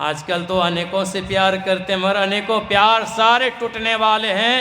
आजकल तो अनेकों से प्यार करते हैं, मगर अनेकों प्यार सारे टूटने वाले हैं।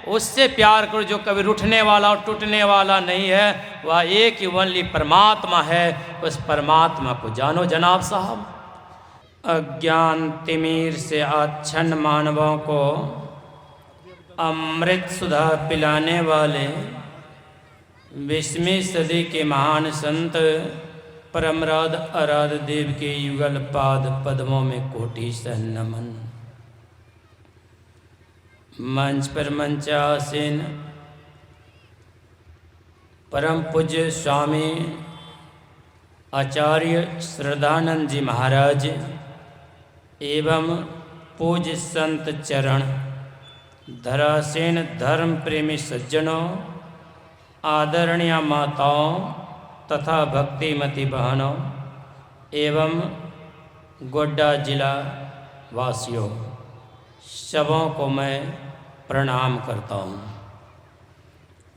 उससे प्यार करो जो कभी रूठने वाला और टूटने वाला नहीं है। वह एक ही ओनली परमात्मा है। उस परमात्मा को जानो जनाब साहब। अज्ञान तिमिर से आच्छन्न मानवों को अमृत सुधा पिलाने वाले 20वीं सदी के महान संत परमराध आराध देव के युगल पाद पद्मों में कोटि सह नमन। मंच पर मंचासीन परम पूज्य स्वामी आचार्य श्रद्धानंद जी महाराज एवं पूज्य संत चरण धरासीन धर्म प्रेमी सज्जनों, आदरणीय माताओं तथा भक्तिमती बहनों एवं गोड्डा जिला वासियों, सबों को मैं प्रणाम करता हूँ।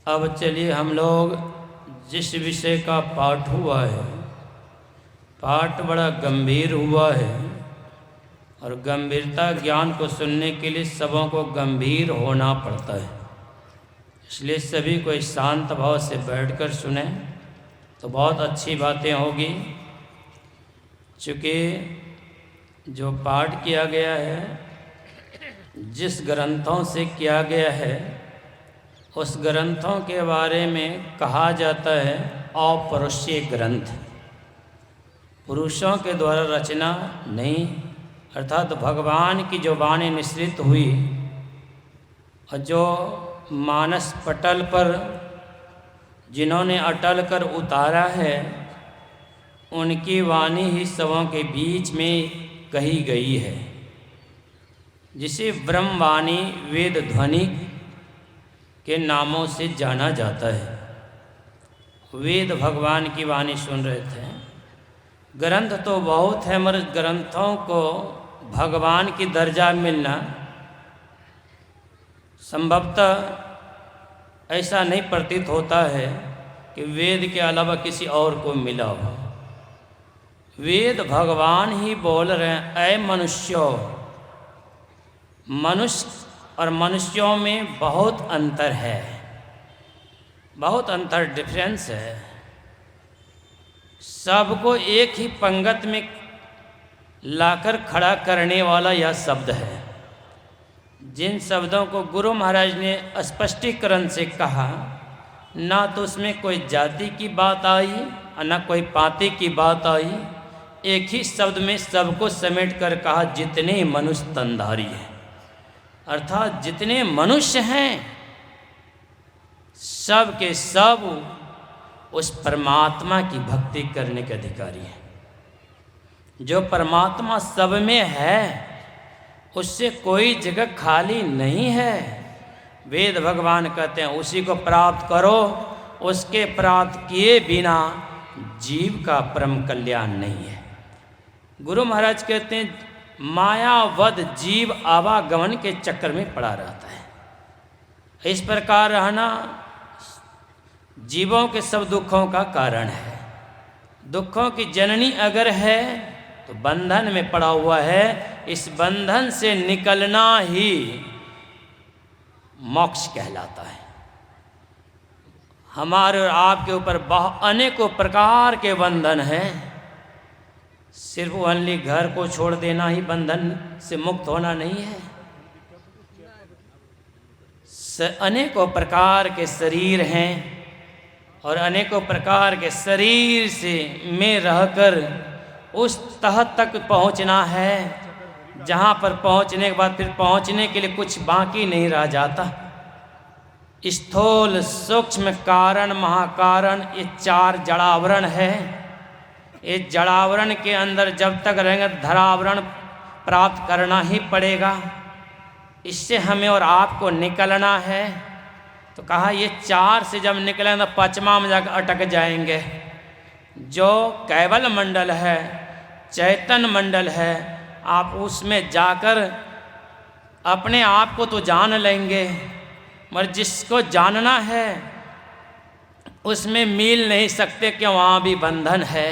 अब चलिए हम लोग जिस विषय का पाठ हुआ है, पाठ बड़ा गंभीर हुआ है और गंभीरता ज्ञान को सुनने के लिए सबों को गंभीर होना पड़ता है। इसलिए सभी को इस शांत भाव से बैठकर सुने तो बहुत अच्छी बातें होगी। चूँकि जो पाठ किया गया है, जिस ग्रंथों से किया गया है, उस ग्रंथों के बारे में कहा जाता है अपौरुषीय ग्रंथ, पुरुषों के द्वारा रचना नहीं, अर्थात भगवान की जो वाणी निश्रित हुई और जो मानस पटल पर जिन्होंने अटल कर उतारा है, उनकी वाणी ही सबों के बीच में कही गई है, जिसे ब्रह्मवाणी वेद ध्वनि के नामों से जाना जाता है। वेद भगवान की वाणी सुन रहे थे। ग्रंथ तो बहुत है, मगर ग्रंथों को भगवान की दर्जा मिलना संभवतः ऐसा नहीं प्रतीत होता है कि वेद के अलावा किसी और को मिला हो। वेद भगवान ही बोल रहे हैं, ऐ मनुष्यों। मनुष्य और मनुष्यों में बहुत अंतर है, बहुत अंतर, डिफरेंस है। सबको एक ही पंगत में लाकर खड़ा करने वाला यह शब्द है। जिन शब्दों को गुरु महाराज ने स्पष्टीकरण से कहा, ना तो उसमें कोई जाति की बात आई और ना कोई पाति की बात आई। एक ही शब्द में सबको समेट कर कहा, जितने मनुष्य तनधारी हैं, अर्थात जितने मनुष्य हैं सब के सब उस परमात्मा की भक्ति करने के अधिकारी हैं। जो परमात्मा सब में है, उससे कोई जगह खाली नहीं है। वेद भगवान कहते हैं उसी को प्राप्त करो, उसके प्राप्त किए बिना जीव का परम कल्याण नहीं है। गुरु महाराज कहते हैं मायावद जीव आवागमन के चक्कर में पड़ा रहता है। इस प्रकार रहना जीवों के सब दुखों का कारण है। दुखों की जननी अगर है तो बंधन में पड़ा हुआ है। इस बंधन से निकलना ही मोक्ष कहलाता है। हमारे और आपके ऊपर अनेकों प्रकार के बंधन हैं। सिर्फ ओनली घर को छोड़ देना ही बंधन से मुक्त होना नहीं है। अनेकों प्रकार के शरीर हैं और अनेकों प्रकार के शरीर से में रहकर उस तह तक पहुंचना है, जहां पर पहुंचने के बाद फिर पहुंचने के लिए कुछ बाकी नहीं रह जाता। स्थूल, सूक्ष्म, कारण, महाकारण, ये 4 जड़ावरण है। ये जड़ावरण के अंदर जब तक रहेंगे धरावरण प्राप्त करना ही पड़ेगा। इससे हमें और आपको निकलना है। तो कहा ये 4 से जब निकलें तो 5वां में जाकर अटक जाएंगे। जो कैवल मंडल है, चैतन्य मंडल है, आप उसमें जाकर अपने आप को तो जान लेंगे, मगर जिसको जानना है उसमें मिल नहीं सकते कि वहाँ भी बंधन है।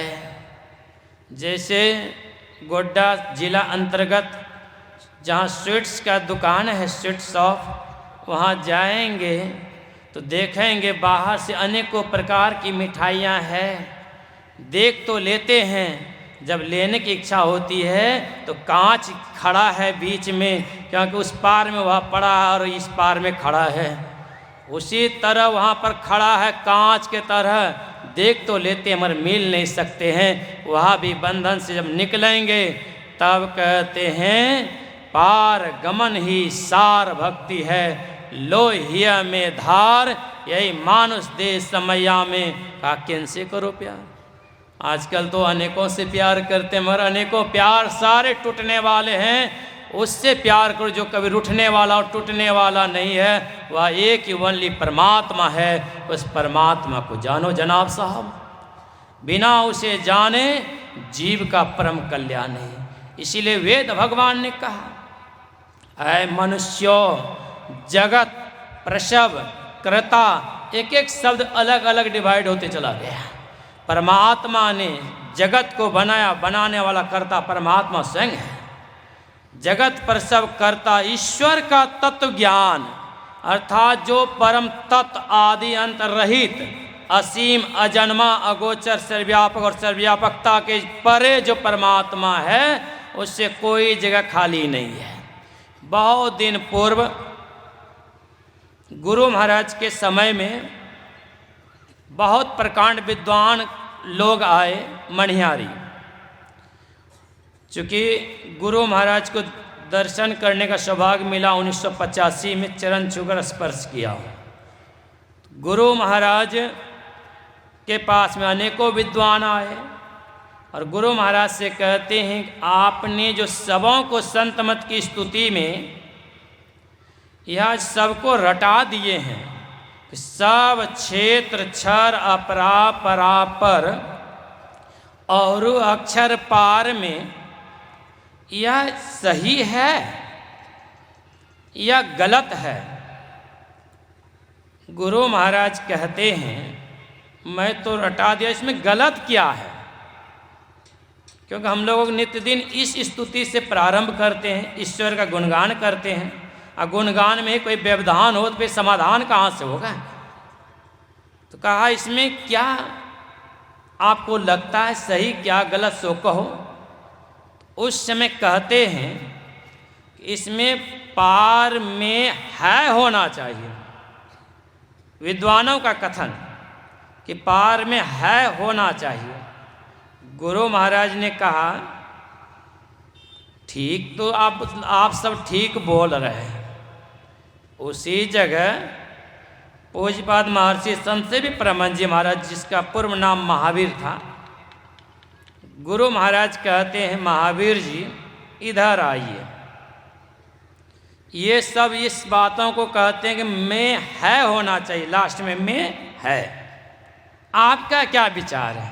जैसे गोड्डा जिला अंतर्गत जहाँ स्वीट्स का दुकान है, स्वीट शॉप, वहाँ जाएंगे तो देखेंगे बाहर से अनेकों प्रकार की मिठाइयाँ हैं। देख तो लेते हैं, जब लेने की इच्छा होती है तो कांच खड़ा है बीच में, क्योंकि उस पार में वह पड़ा है और इस पार में खड़ा है। उसी तरह वहाँ पर खड़ा है कांच के तरह, देख तो लेते मगर मिल नहीं सकते हैं। वहाँ भी बंधन से जब निकलेंगे तब कहते हैं पार गमन ही सार भक्ति है, लोहिया में धार, यही मानुष दे समया में। का किनसे करो प्यार? आजकल तो अनेकों से प्यार करते हैं, मगर अनेकों प्यार सारे टूटने वाले हैं। उससे प्यार करो जो कभी रूठने वाला और टूटने वाला नहीं है, वह एक ही वनली परमात्मा है। उस परमात्मा को जानो जनाब साहब, बिना उसे जाने जीव का परम कल्याण नहीं। इसीलिए वेद भगवान ने कहा, ऐ मनुष्यो जगत प्रसव कृता, एक एक शब्द अलग अलग डिवाइड होते चला गया। परमात्मा ने जगत को बनाया, बनाने वाला कर्ता परमात्मा स्वयं है। जगत प्रसव कर्ता ईश्वर का तत्व ज्ञान, अर्थात जो परम तत्व आदि अंत रहित असीम अजन्मा अगोचर सर्वव्यापक और सर्वव्यापकता के परे जो परमात्मा है, उससे कोई जगह खाली नहीं है। बहुत दिन पूर्व गुरु महाराज के समय में बहुत प्रकांड विद्वान लोग आए मणिहारी। चूँकि गुरु महाराज को दर्शन करने का सौभाग्य मिला 1985 में, चरण छूकर स्पर्श किया। गुरु महाराज के पास में अनेकों विद्वान आए और गुरु महाराज से कहते हैं, आपने जो सबों को संत मत की स्तुति में यह सबको रटा दिए हैं, सब क्षेत्र क्षर अपरा परापर और अक्षर पार में, यह सही है या गलत है? गुरु महाराज कहते हैं, मैं तो रटा दिया, इसमें गलत क्या है? क्योंकि हम लोग नित्य दिन इस स्तुति से प्रारंभ करते हैं, ईश्वर का गुणगान करते हैं, और गुणगान में कोई व्यवधान हो तो फिर समाधान कहाँ से होगा? तो कहा इसमें क्या आपको लगता है सही क्या गलत सो कहो। उस समय कहते हैं कि इसमें पार में है होना चाहिए। विद्वानों का कथन कि पार में है होना चाहिए। गुरु महाराज ने कहा ठीक तो आप सब ठीक बोल रहे हैं। उसी जगह पूज्यपाद महर्षि संत से भी परमहंस जी महाराज, जिसका पूर्व नाम महावीर था, गुरु महाराज कहते हैं, महावीर जी इधर आइए। ये सब इस बातों को कहते हैं कि मैं है होना चाहिए, लास्ट में मैं है। आपका क्या विचार है?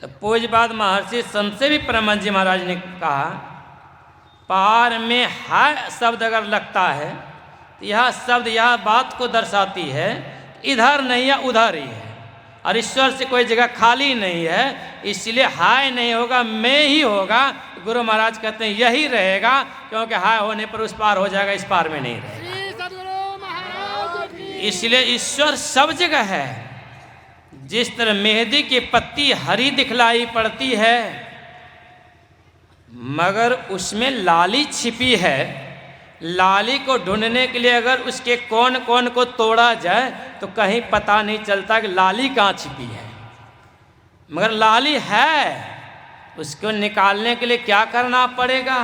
तो पूज्यपाद महर्षि संत से भी परमहंस जी महाराज ने कहा, पार में है शब्द अगर लगता है तो यह शब्द यह बात को दर्शाती है इधर नहीं है उधर ही है, और ईश्वर से कोई जगह खाली नहीं है। इसलिए हाय नहीं होगा, मैं ही होगा। गुरु महाराज कहते हैं यही रहेगा, क्योंकि हाय होने पर उस पार हो जाएगा, इस पार में नहीं रहेगा। इसलिए ईश्वर सब जगह है। जिस तरह मेहंदी की पत्ती हरी दिखलाई पड़ती है, मगर उसमें लाली छिपी है। लाली को ढूंढने के लिए अगर उसके कौन कौन को तोड़ा जाए तो कहीं पता नहीं चलता कि लाली कहाँ छिपी है, मगर लाली है। उसको निकालने के लिए क्या करना पड़ेगा?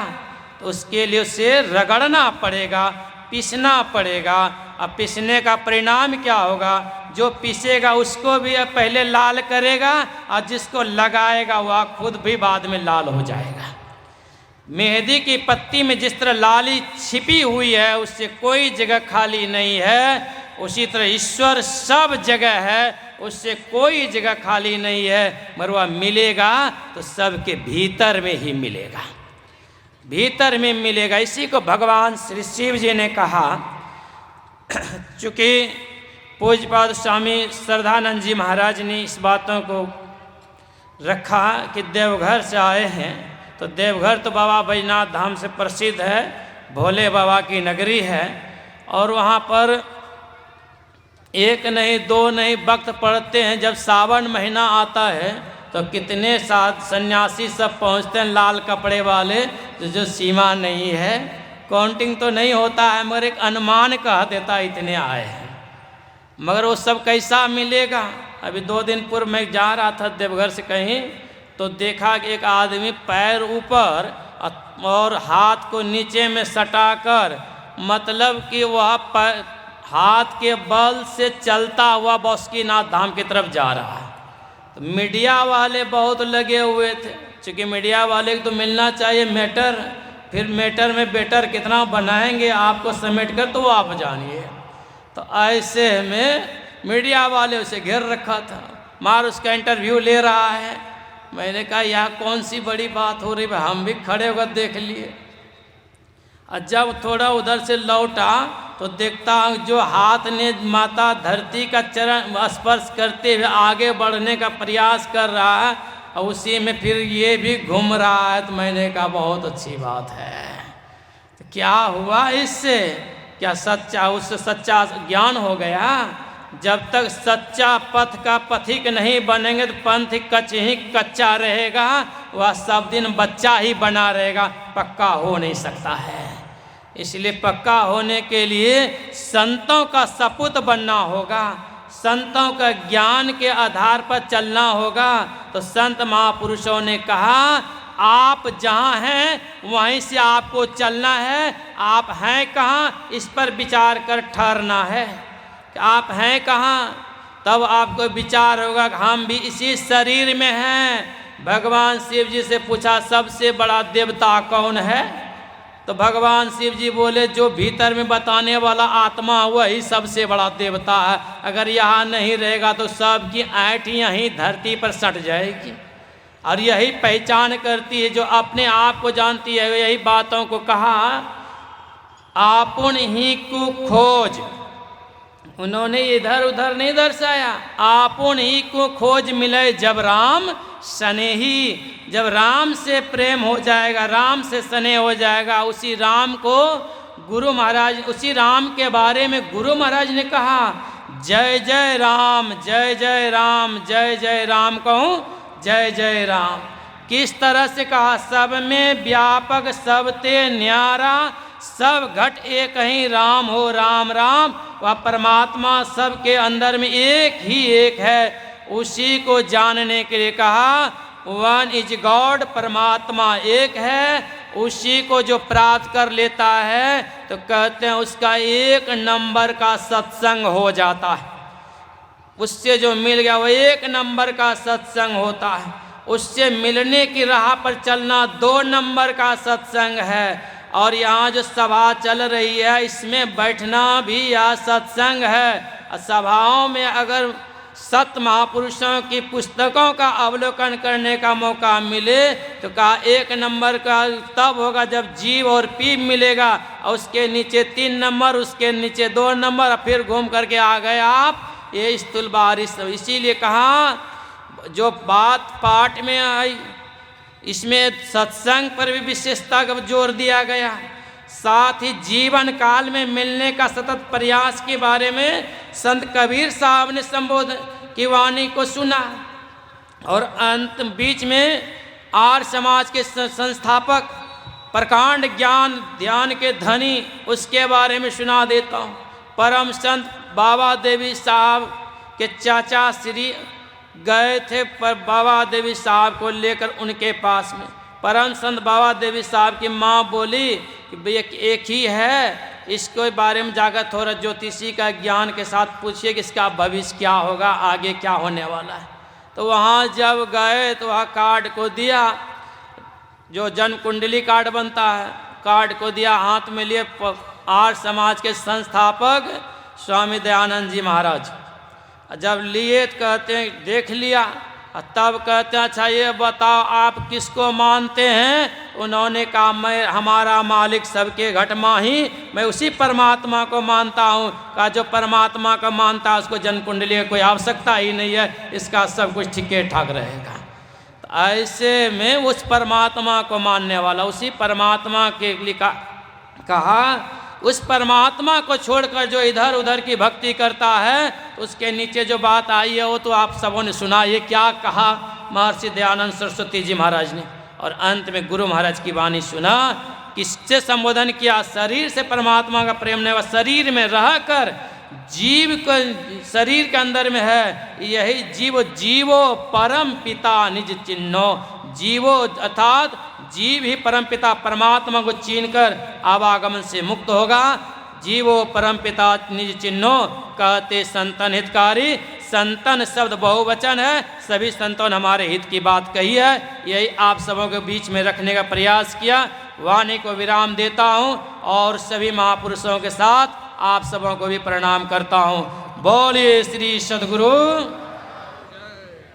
तो उसके लिए उसे रगड़ना पड़ेगा, पीसना पड़ेगा। अब पीसने का परिणाम क्या होगा? जो पीसेगा उसको भी पहले लाल करेगा, और जिसको लगाएगा वह खुद भी बाद में लाल हो जाएगा। मेहंदी की पत्ती में जिस तरह लाली छिपी हुई है, उससे कोई जगह खाली नहीं है, उसी तरह ईश्वर सब जगह है, उससे कोई जगह खाली नहीं है। मगर वह मिलेगा तो सबके भीतर में ही मिलेगा, भीतर में मिलेगा। इसी को भगवान श्री शिव जी ने कहा। चूँकि पूज्यपाद स्वामी श्रद्धानंद जी महाराज ने इस बातों को रखा कि देवघर से आए हैं तो देवघर तो बाबा बैजनाथ धाम से प्रसिद्ध है, भोले बाबा की नगरी है। और वहाँ पर एक नहीं दो नहीं वक्त पड़ते हैं। जब सावन महीना आता है तो कितने सन्यासी सब पहुँचते हैं, लाल कपड़े वाले, जो सीमा नहीं है, काउंटिंग तो नहीं होता है, मगर एक अनुमान कह देता इतने आए हैं। मगर वो सब कैसा मिलेगा? अभी 2 दिन पूर्व मैं जा रहा था देवघर से कहीं, तो देखा कि एक आदमी पैर ऊपर और हाथ को नीचे में सटाकर, मतलब कि वह हाथ के बल से चलता हुआ बासुकीनाथ धाम की तरफ जा रहा है। तो मीडिया वाले बहुत लगे हुए थे, क्योंकि मीडिया वाले को तो मिलना चाहिए मैटर, फिर मैटर में बेटर कितना बनाएंगे आपको समेट कर, तो वो आप जानिए। तो ऐसे में मीडिया वाले उसे घेर रखा था, मार उसका इंटरव्यू ले रहा है। मैंने कहा यह कौन सी बड़ी बात हो रही है, हम भी खड़े होकर देख लिए। और जब थोड़ा उधर से लौटा तो देखता हूँ जो हाथ ने माता धरती का चरण स्पर्श करते हुए आगे बढ़ने का प्रयास कर रहा है, और उसी में फिर ये भी घूम रहा है। तो मैंने कहा बहुत अच्छी बात है। तो क्या हुआ इससे? क्या सच्चा, उससे सच्चा ज्ञान हो गया? जब तक सच्चा पथ का पथिक नहीं बनेंगे तो पंथ ही कच्चा रहेगा, वह सब दिन बच्चा ही बना रहेगा, पक्का हो नहीं सकता है। इसलिए पक्का होने के लिए संतों का सपूत बनना होगा, संतों का ज्ञान के आधार पर चलना होगा। तो संत महापुरुषों ने कहा आप जहाँ हैं वहीं से आपको चलना है। आप हैं कहाँ, इस पर विचार कर ठहरना है कि आप हैं कहाँ, तब आपको विचार होगा कि हम भी इसी शरीर में हैं। भगवान शिव जी से पूछा सबसे बड़ा देवता कौन है? तो भगवान शिव जी बोले जो भीतर में बताने वाला आत्मा वही सबसे बड़ा देवता है। अगर यहाँ नहीं रहेगा तो सबकी ऐंठ यहीं धरती पर सट जाएगी। और यही पहचान करती है जो अपने आप को जानती है। यही बातों को कहा आपुन ही को खोज, उन्होंने इधर उधर नहीं दर्शाया। आपुन ही को खोज मिले जब राम स्नेही, जब राम से प्रेम हो जाएगा, राम से स्नेह हो जाएगा, उसी राम को गुरु महाराज, उसी राम के बारे में गुरु महाराज ने कहा जय जय राम, जय जय राम, जय जय राम कहूँ जय जय राम। किस तरह से कहा? सब में व्यापक सबते न्यारा, सब घट एक ही राम हो राम राम। वह परमात्मा सबके अंदर में एक ही एक है, उसी को जानने के लिए कहा वन इज गॉड, परमात्मा एक है। उसी को जो प्राप्त कर लेता है तो कहते हैं उसका 1 नंबर का सत्संग हो जाता है। उससे जो मिल गया वो 1 नंबर का सत्संग होता है। उससे मिलने की राह पर चलना 2 नंबर का सत्संग है। और यहाँ जो सभा चल रही है इसमें बैठना भी यह सत्संग है। सभाओं में अगर सत महापुरुषों की पुस्तकों का अवलोकन करने का मौका मिले तो कहा 1 नंबर का तब होगा जब जीव और पीप मिलेगा, और उसके नीचे 3 नंबर, उसके नीचे 2 नंबर, फिर घूम करके आ गए आप ये स्थूल बारिश। इसीलिए कहा जो बात पाठ में आई इसमें सत्संग पर भी विशेषता का जोर दिया गया, साथ ही जीवन काल में मिलने का सतत प्रयास के बारे में संत कबीर साहब ने संबोधन की वाणी को सुना। और अंत बीच में आर्य समाज के संस्थापक प्रकांड ज्ञान ध्यान के धनी उसके बारे में सुना देता हूँ। परम संत बाबा देवी साहब के चाचा श्री गए थे पर बाबा देवी साहब को लेकर उनके पास में। परम संत बाबा देवी साहब की माँ बोली कि एक ही है, इसके बारे में जाकर थोड़ा ज्योतिषी का ज्ञान के साथ पूछिए कि इसका भविष्य क्या होगा, आगे क्या होने वाला है। तो वहाँ जब गए तो वहाँ कार्ड को दिया, जो जन्म कुंडली कार्ड बनता है, कार्ड को दिया, हाथ में लिए आर्य समाज के संस्थापक स्वामी दयानंद जी महाराज। जब लिए तो कहते हैं देख लिया, तब कहते हैं अच्छा ये बताओ आप किसको मानते हैं? उन्होंने कहा मैं हमारा मालिक सबके घट माही, मैं उसी परमात्मा को मानता हूँ। कहा जो परमात्मा को मानता है उसको जन्म कुंडली की कोई आवश्यकता ही नहीं है, इसका सब कुछ ठीक ठाक रहेगा। तो ऐसे में उस परमात्मा को मानने वाला, उसी परमात्मा के लिए कहा, उस परमात्मा को छोड़कर जो इधर उधर की भक्ति करता है, उसके नीचे जो बात आई है वो तो आप सबों ने सुना। ये क्या कहा महर्षि दयानंद सरस्वती जी महाराज ने, और अंत में गुरु महाराज की वाणी सुना। किससे संबोधन किया? शरीर से परमात्मा का प्रेम नहीं, वह शरीर में रहकर जीव को शरीर के अंदर में है, यही जीव जीवो परम पिता निज चिन्हो। जीवो अर्थात जीव ही परम पिता परमात्मा को छीनकर आवागमन से मुक्त होगा। जीवो परम पिता निज चिन्हो कहते संतन हितकारी। संतन शब्द बहुवचन है, सभी संतों ने हमारे हित की बात कही है, यही आप सबों के बीच में रखने का प्रयास किया। वाणी को विराम देता हूँ और सभी महापुरुषों के साथ आप सबों को भी प्रणाम करता हूँ। बोलिए श्री सद्गुरु